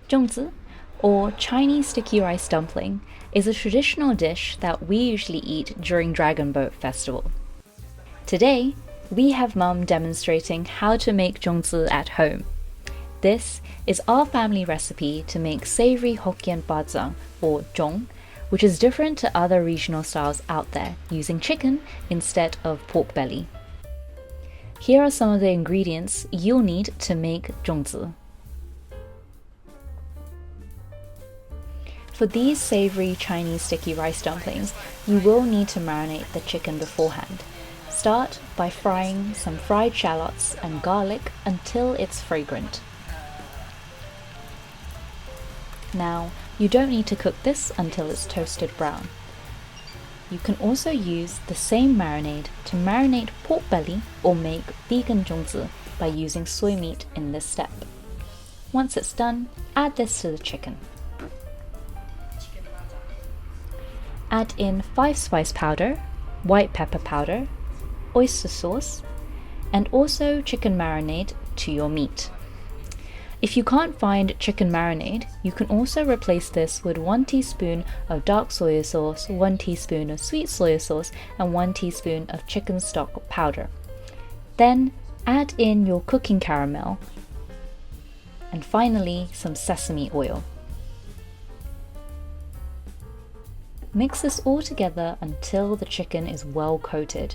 Zongzi, or Chinese sticky rice dumpling, is a traditional dish that we usually eat during Dragon Boat Festival. Today, we have Mum demonstrating how to make zongzi at home. This is our family recipe to make savoury Hokkien Bak Chang, or Joong, which is different to other regional styles out there, using chicken instead of pork belly. Here are some of the ingredients you'll need to make zongzi. For these savoury Chinese sticky rice dumplings, you will need to marinate the chicken beforehand. Start by frying some fried shallots and garlic until it's fragrant. Now, you don't need to cook this until it's toasted brown. You can also use the same marinade to marinate pork belly or make vegan zongzi by using soy meat in this step. Once it's done, add this to the chicken. Add in 5 spice powder, white pepper powder, oyster sauce, and also chicken marinade to your meat. If you can't find chicken marinade, you can also replace this with 1 teaspoon of dark soy sauce, 1 teaspoon of sweet soy sauce, and 1 teaspoon of chicken stock powder. Then add in your cooking caramel, and finally some sesame oil. Mix this all together until the chicken is well coated.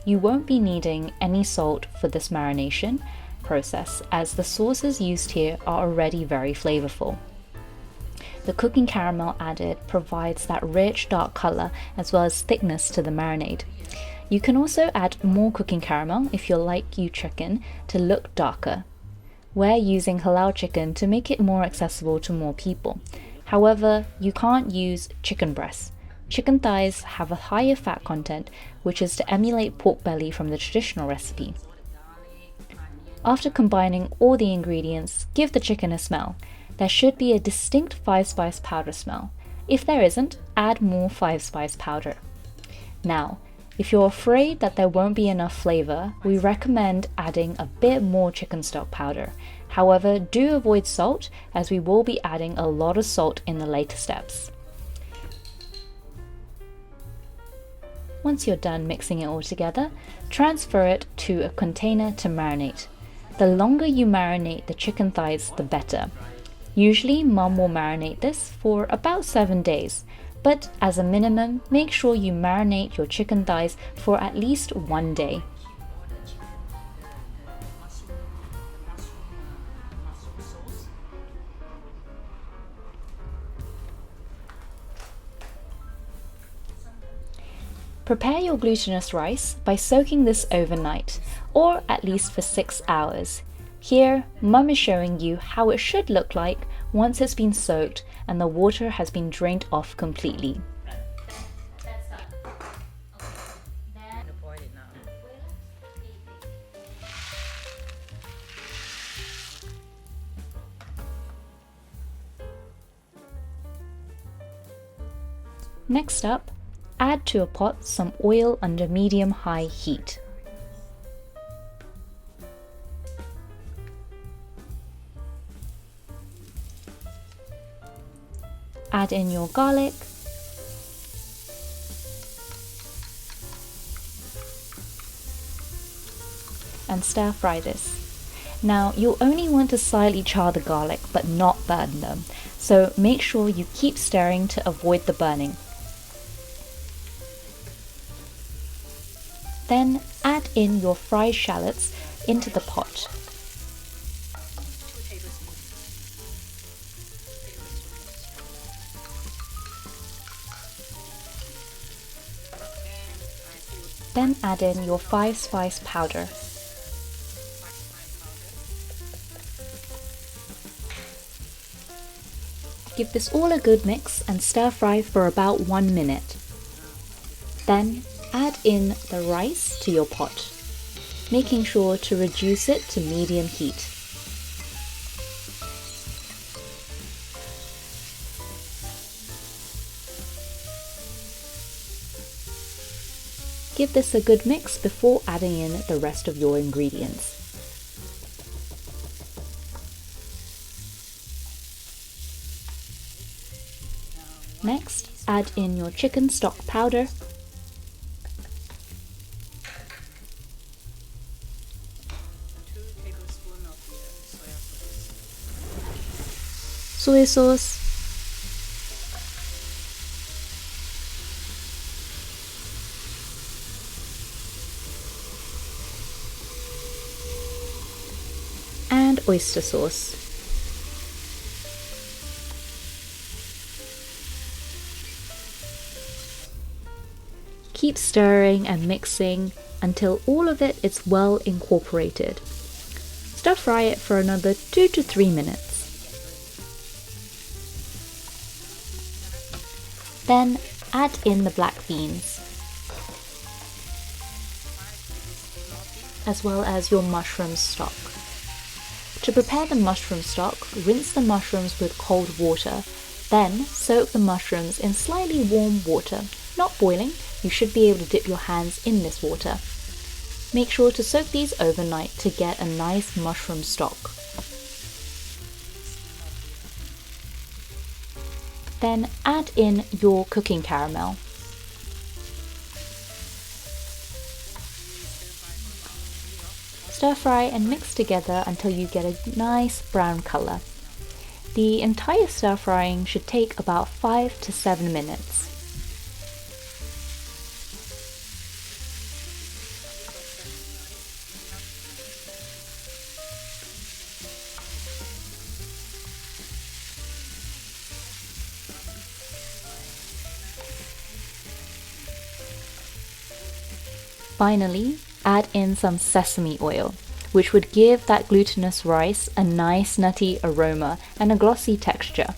You won't be needing any salt for this marination process, as the sauces used here are already very flavorful. The cooking caramel added provides that rich dark color as well as thickness to the marinade. You can also add more cooking caramel if you like your chicken to look darker. We're using halal chicken to make it more accessible to more people. However, you can't use chicken breasts. Chicken thighs have a higher fat content, which is to emulate pork belly from the traditional recipe. After combining all the ingredients, give the chicken a smell. There should be a distinct 5 spice powder smell. If there isn't, add more 5 spice powder. Now, if you're afraid that there won't be enough flavor, we recommend adding a bit more chicken stock powder. However, do avoid salt, as we will be adding a lot of salt in the later steps. Once you're done mixing it all together, transfer it to a container to marinate. The longer you marinate the chicken thighs, the better. Usually, Mum will marinate this for about 7 days, but as a minimum, make sure you marinate your chicken thighs for at least 1 day. Prepare your glutinous rice by soaking this overnight, or at least for 6 hours. Here, Mum is showing you how it should look like once it's been soaked and the water has been drained off completely. Next up, add to a pot some oil under medium-high heat. Add in your garlic, and stir fry this. Now, you'll only want to slightly char the garlic but not burn them, so make sure you keep stirring to avoid the burning. Then add in your fried shallots into the pot. Then add in your 5 spice powder. Give this all a good mix and stir fry for about 1 minute. Then add in the rice to your pot, making sure to reduce it to medium heat. Give this a good mix before adding in the rest of your ingredients. Next, add in your chicken stock powder, soy sauce, and oyster sauce. Keep stirring and mixing until all of it is well incorporated. Stir fry it for another 2 to 3 minutes. Then add in the black beans, as well as your mushroom stock. To prepare the mushroom stock, rinse the mushrooms with cold water, then soak the mushrooms in slightly warm water, not boiling. You should be able to dip your hands in this water. Make sure to soak these overnight to get a nice mushroom stock. Then add in your cooking caramel. Stir fry and mix together until you get a nice brown color. The entire stir frying should take about 5 to 7 minutes. Finally, add in some sesame oil, which would give that glutinous rice a nice nutty aroma and a glossy texture.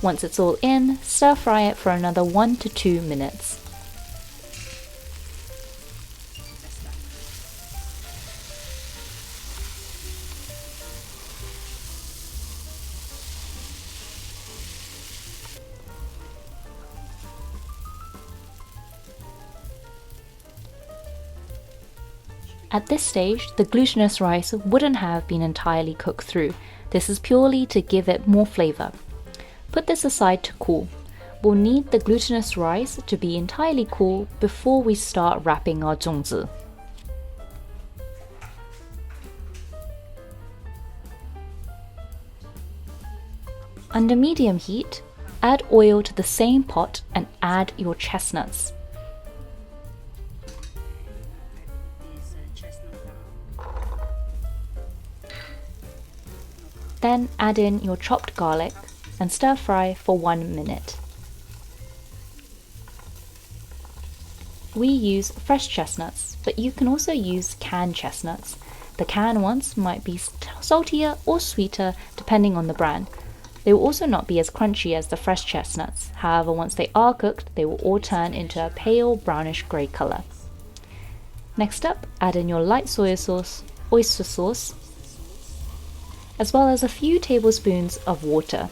Once it's all in, stir fry it for another 1 to 2 minutes. At this stage, the glutinous rice wouldn't have been entirely cooked through. This is purely to give it more flavor. Put this aside to cool. We'll need the glutinous rice to be entirely cool before we start wrapping our zongzi. Under medium heat, add oil to the same pot and add your chestnuts. Then add in your chopped garlic and stir fry for 1 minute. We use fresh chestnuts, but you can also use canned chestnuts. The canned ones might be saltier or sweeter depending on the brand. They will also not be as crunchy as the fresh chestnuts. However, once they are cooked, they will all turn into a pale brownish grey colour. Next up, add in your light soy sauce, oyster sauce, as well as a few tablespoons of water.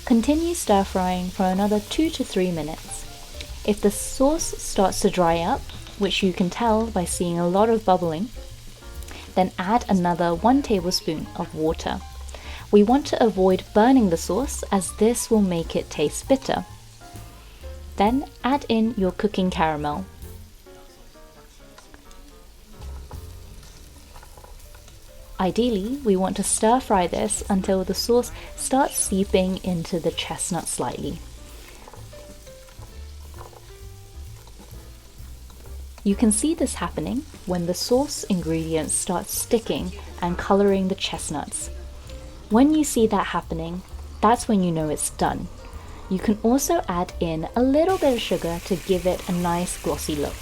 Continue stir frying for another 2 to 3 minutes. If the sauce starts to dry up, which you can tell by seeing a lot of bubbling, then add another 1 tablespoon of water. We want to avoid burning the sauce as this will make it taste bitter. Then add in your cooking caramel. Ideally, we want to stir fry this until the sauce starts seeping into the chestnut slightly. You can see this happening when the sauce ingredients start sticking and coloring the chestnuts. When you see that happening, that's when you know it's done. You can also add in a little bit of sugar to give it a nice glossy look.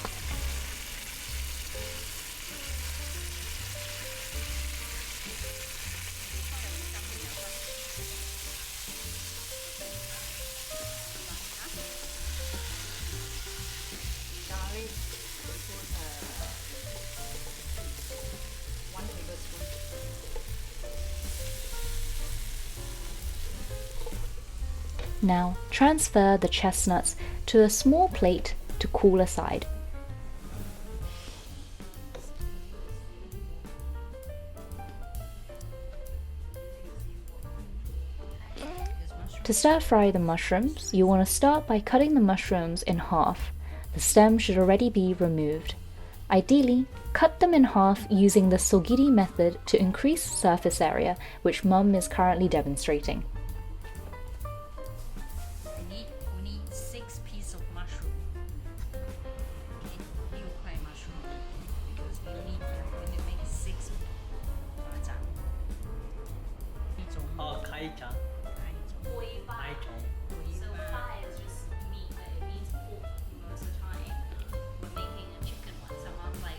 Now transfer the chestnuts to a small plate to cool aside. To stir fry the mushrooms, you want to start by cutting the mushrooms in half. The stem should already be removed. Ideally, cut them in half using the sogiri method to increase surface area, which Mum is currently demonstrating. We need 6 pieces of mushroom. Okay, 6块 mushroom because we need to make 6 zhang. 一种 开张 So 5 is just meat, but it means pork most of the time. We're making a chicken one, so Mom's like,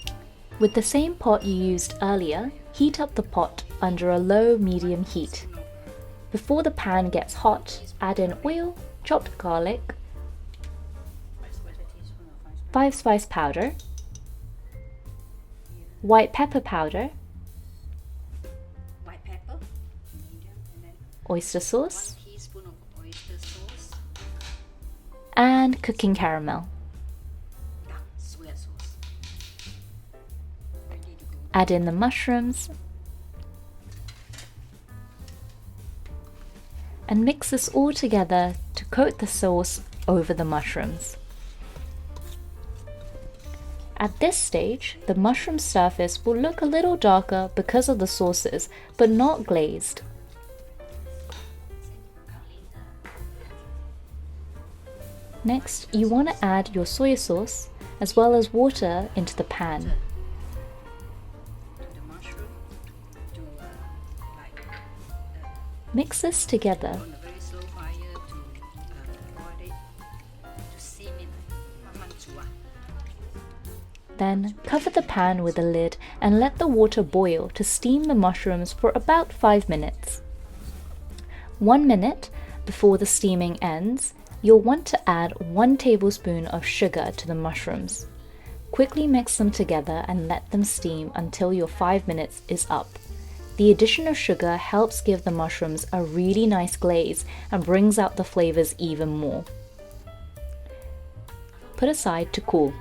zhang. With the same pot you used earlier, heat up the pot under a low-medium heat. Before the pan gets hot, add in oil, chopped garlic, 5 spice powder, white pepper powder, White pepper, medium, and then oyster sauce, 1 teaspoon of oyster sauce, and cooking caramel. dark soy sauce. Ready to go. Add in the mushrooms and mix this all together to coat the sauce over the mushrooms. At this stage, the mushroom surface will look a little darker because of the sauces, but not glazed. Next, you want to add your soy sauce as well as water into the pan. To the mushroom, to Mix this together on a very slow fire to boil it, to steam it, 慢慢煮啊. Then cover the pan with a lid and let the water boil to steam the mushrooms for about 5 minutes. 1 minute before the steaming ends, you'll want to add 1 tablespoon of sugar to the mushrooms. Quickly mix them together and let them steam until your 5 minutes is up. The addition of sugar helps give the mushrooms a really nice glaze and brings out the flavors even more. Put aside to cool.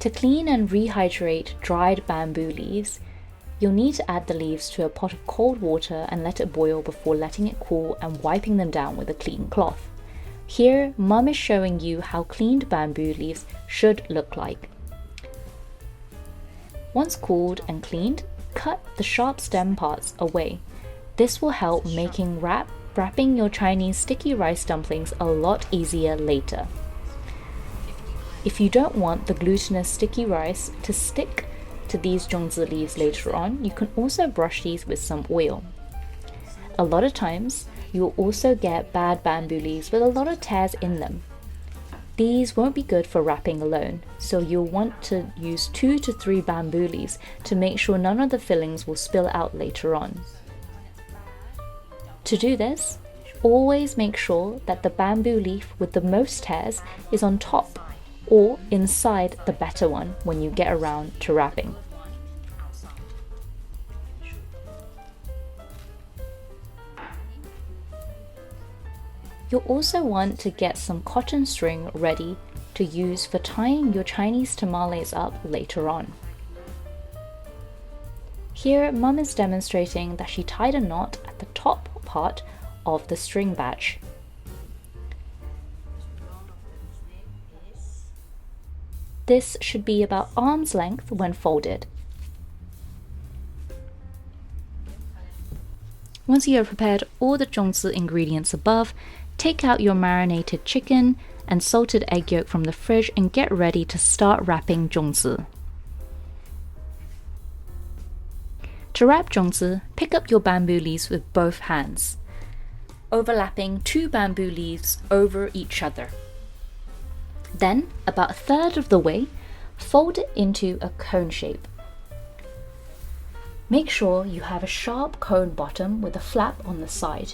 To clean and rehydrate dried bamboo leaves, you'll need to add the leaves to a pot of cold water and let it boil before letting it cool and wiping them down with a clean cloth. Here, Mum is showing you how cleaned bamboo leaves should look like. Once cooled and cleaned, cut the sharp stem parts away. This will help making wrapping your Chinese sticky rice dumplings a lot easier later. If you don't want the glutinous sticky rice to stick to these zongzi leaves later on, you can also brush these with some oil. A lot of times, you will also get bad bamboo leaves with a lot of tears in them. These won't be good for wrapping alone, so you'll want to use 2 to 3 bamboo leaves to make sure none of the fillings will spill out later on. To do this, always make sure that the bamboo leaf with the most tears is on top or inside the better one when you get around to wrapping. You'll also want to get some cotton string ready to use for tying your Chinese tamales up later on. Here, Mum is demonstrating that she tied a knot at the top part of the string batch. This should be about arm's length when folded. Once you have prepared all the zongzi ingredients above, take out your marinated chicken and salted egg yolk from the fridge and get ready to start wrapping zongzi. To wrap zongzi, pick up your bamboo leaves with both hands, overlapping 2 bamboo leaves over each other. Then, about a third of the way, fold it into a cone shape. Make sure you have a sharp cone bottom with a flap on the side.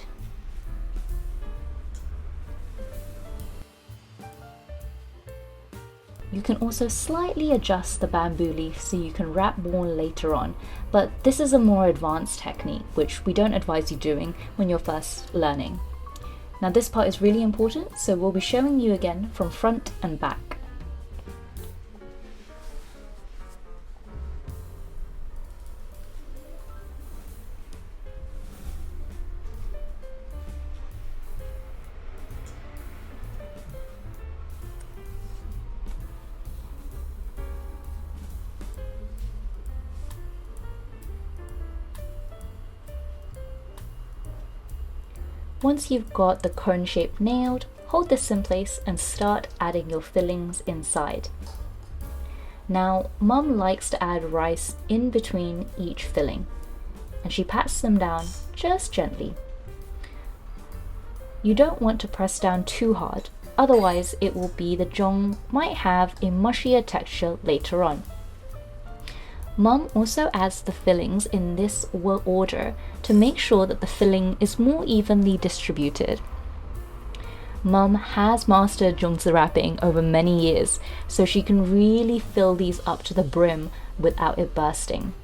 You can also slightly adjust the bamboo leaf so you can wrap more later on, but this is a more advanced technique which we don't advise you doing when you're first learning. Now this part is really important, so we'll be showing you again from front and back. Once you've got the cone shape nailed, hold this in place and start adding your fillings inside. Now, Mum likes to add rice in between each filling, and she pats them down just gently. You don't want to press down too hard, otherwise it will be the zhang might have a mushier texture later on. Mum also adds the fillings in this order to make sure that the filling is more evenly distributed. Mum has mastered Zongzi wrapping over many years, so she can really fill these up to the brim without it bursting.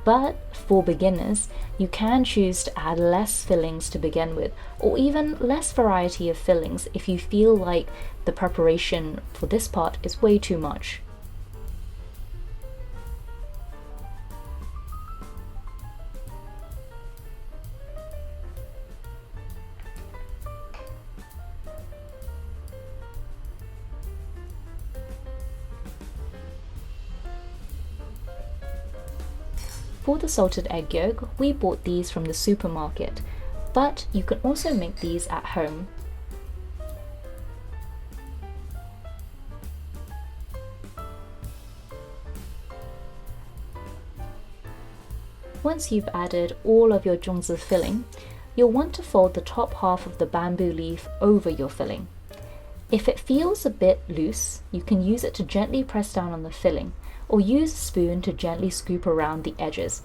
But for beginners, you can choose to add less fillings to begin with, or even less variety of fillings if you feel like the preparation for this part is way too much. For the salted egg yolk, we bought these from the supermarket, but you can also make these at home. Once you've added all of your zongzi filling, you'll want to fold the top half of the bamboo leaf over your filling. If it feels a bit loose, you can use it to gently press down on the filling, or use a spoon to gently scoop around the edges.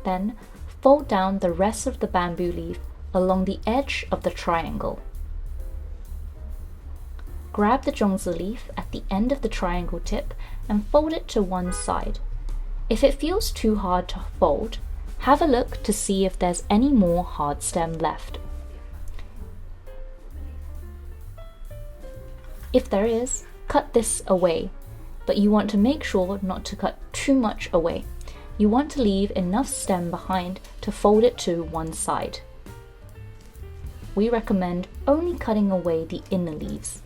Then, fold down the rest of the bamboo leaf along the edge of the triangle. Grab the zongzi leaf at the end of the triangle tip and fold it to one side. If it feels too hard to fold, have a look to see if there's any more hard stem left. If there is, cut this away, but you want to make sure not to cut too much away. You want to leave enough stem behind to fold it to one side. We recommend only cutting away the inner leaves.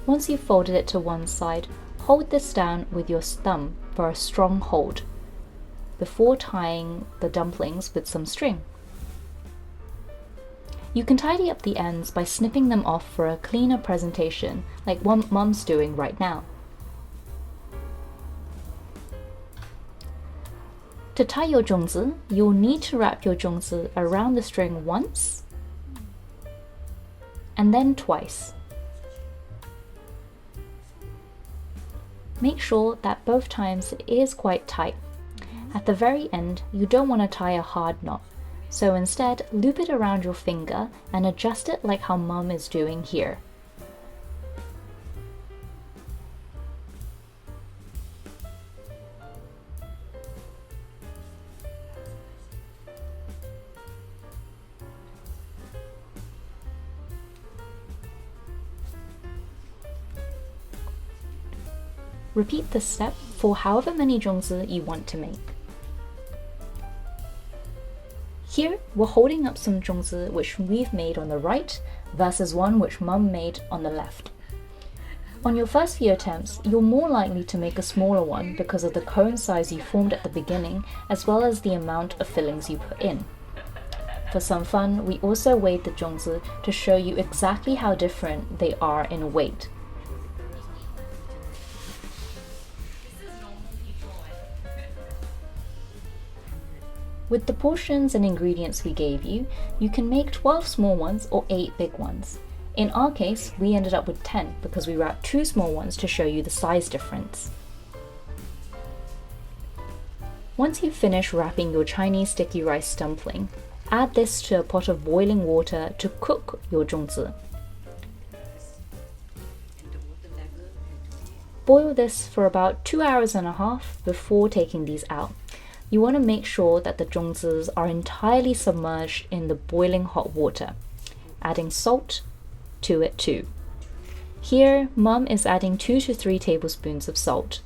Once you've folded it to one side, hold this down with your thumb for a strong hold before tying the dumplings with some string. You can tidy up the ends by snipping them off for a cleaner presentation, like what Mum's doing right now. To tie your zongzi, you'll need to wrap your zongzi around the string once and then twice. Make sure that both times it is quite tight. At the very end, you don't want to tie a hard knot, so instead loop it around your finger and adjust it like how Mum is doing here. Repeat this step for however many zongzi you want to make. Here, we're holding up some zongzi which we've made on the right versus one which Mum made on the left. On your first few attempts, you're more likely to make a smaller one because of the cone size you formed at the beginning, as well as the amount of fillings you put in. For some fun, we also weighed the zongzi to show you exactly how different they are in weight. With the portions and ingredients we gave you, you can make 12 small ones or 8 big ones. In our case, we ended up with 10 because we wrapped 2 small ones to show you the size difference. Once you've finished wrapping your Chinese sticky rice dumpling, add this to a pot of boiling water to cook your zongzi. Boil this for about 2.5 hours before taking these out. You want to make sure that the zongzis are entirely submerged in the boiling hot water, adding salt to it too. Here, Mum is adding 2 to 3 tablespoons of salt.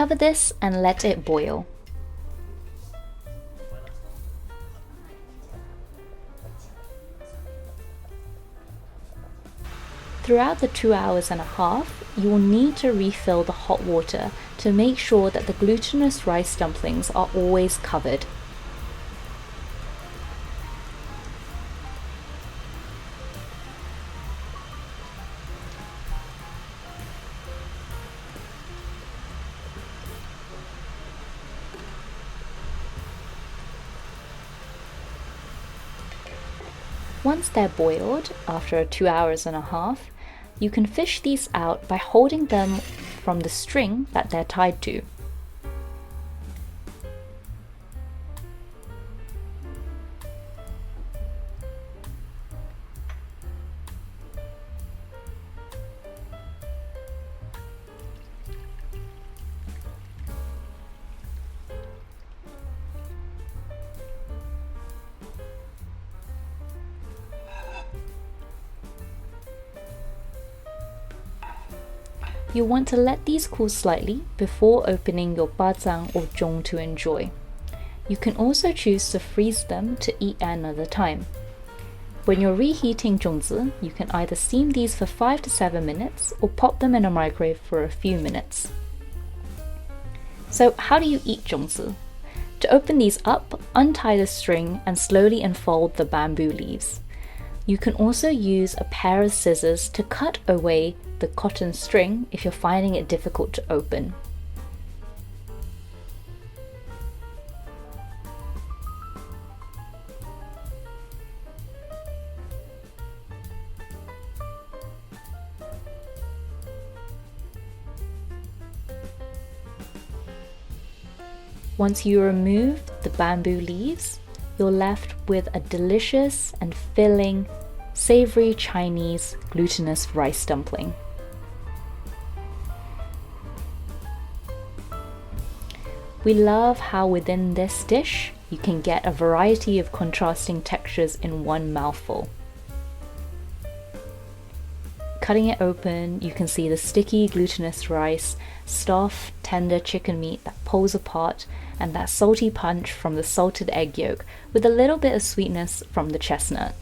Cover this and let it boil. Throughout the 2 hours and a half, you will need to refill the hot water to make sure that the glutinous rice dumplings are always covered. Once they're boiled, after 2 hours and a half, you can fish these out by holding them from the string that they're tied to. You'll want to let these cool slightly before opening your bajang or Joong to enjoy. You can also choose to freeze them to eat at another time. When you're reheating Zongzi, you can either steam these for 5 to 7 minutes or pop them in a microwave for a few minutes. So how do you eat Zongzi? To open these up, untie the string and slowly unfold the bamboo leaves. You can also use a pair of scissors to cut away the cotton string if you're finding it difficult to open. Once you remove the bamboo leaves, you're left with a delicious and filling savoury Chinese glutinous rice dumpling. We love how within this dish you can get a variety of contrasting textures in one mouthful. Cutting it open, you can see the sticky glutinous rice, soft, tender chicken meat that pulls apart, and that salty punch from the salted egg yolk with a little bit of sweetness from the chestnut.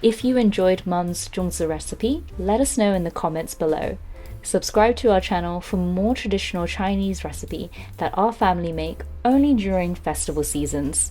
If you enjoyed Mum's Zongzi recipe, let us know in the comments below. Subscribe to our channel for more traditional Chinese recipe that our family make only during festival seasons.